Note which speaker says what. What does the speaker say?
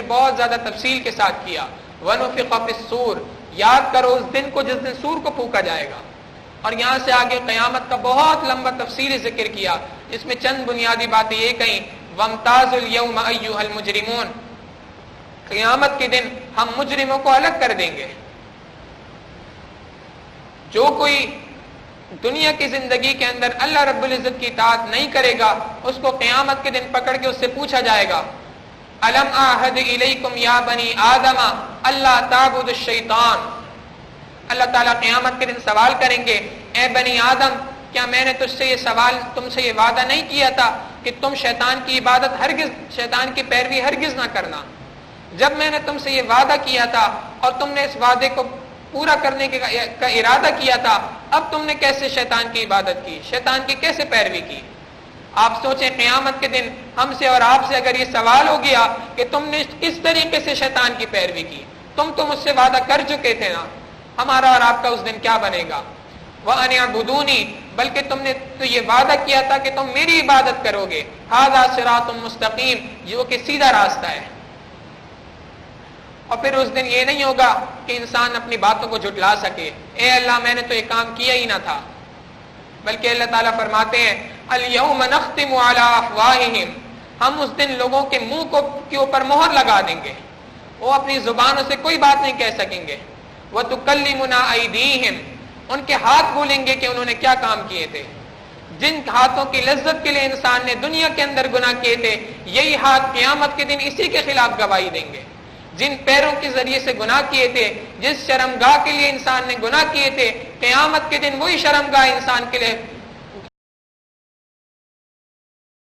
Speaker 1: بہت زیادہ تفصیل کے ساتھ کیا. وَنُفِخَ فِي الصُّورِ، یاد کرو اس دن کو جس دن سور کو پھونکا جائے گا. اور یہاں سے آگے قیامت کا بہت لمبا تفصیلی ذکر کیا، جس میں چند بنیادی باتیں یہ کہیں. وَامْتَازُوا الْيَوْمَ أَيُّهَا الْمُجْرِمُونَ، قیامت کے دن ہم مجرموں کو الگ کر دیں گے. جو کوئی دنیا کی زندگی کے اندر اللہ رب العزت کی اطاعت نہیں کرے گا، اس کو قیامت کے دن پکڑ کے اس سے پوچھا جائے گا الم اعہد الیکم یا بنی آدم اللہ تعبدوا الشیطان. اللہ تعالیٰ قیامت کے دن سوال کریں گے، اے بنی آدم، کیا میں نے تم سے یہ وعدہ نہیں کیا تھا کہ تم شیطان کی عبادت ہرگز، شیطان کی پیروی ہرگز نہ کرنا؟ جب میں نے تم سے یہ وعدہ کیا تھا اور تم نے اس وعدے کو پورا کرنے کا ارادہ کیا تھا، اب تم نے کیسے شیطان کی عبادت کی، شیطان کی کیسے پیروی کی؟ آپ سوچیں قیامت کے دن ہم سے اور آپ سے اگر یہ سوال ہو گیا کہ تم نے کس طریقے سے شیطان کی پیروی کی، تم تو مجھ سے وعدہ کر چکے تھے نا، ہمارا اور آپ کا اس دن کیا بنے گا؟ وَأَنِ اعْبُدُونِي، بلکہ تم نے تو یہ وعدہ کیا تھا کہ تم میری عبادت کرو گے. هَذَا صِرَاطٌ مُسْتَقِيمٌ، جو کہ سیدھا راستہ ہے. اور پھر اس دن یہ نہیں ہوگا کہ انسان اپنی باتوں کو جھٹلا سکے، اے اللہ میں نے تو یہ کام کیا ہی نہ تھا، بلکہ اللہ تعالیٰ فرماتے ہیں الْيَوْمَ نَخْتِمُ عَلَىٰ أَفْوَاهِهِمْ، ہم اس دن لوگوں کے منہ کے اوپر مہر لگا دیں گے، وہ اپنی زبانوں سے کوئی بات نہیں کہہ سکیں گے. وَتُكَلِّمُنَا أَيْدِيهِمْ، ان کے ہاتھ بولیں گے کہ انہوں نے کیا کام کیے تھے. جن ہاتھوں کی لذت کے لیے انسان نے دنیا کے اندر گناہ کیے تھے، یہی ہاتھ قیامت کے دن اسی کے خلاف گواہی دیں گے. جن پیروں کے ذریعے سے گناہ کیے تھے، جس شرمگاہ کے لیے انسان نے گناہ کیے تھے، قیامت کے دن وہی شرمگاہ انسان کے لیے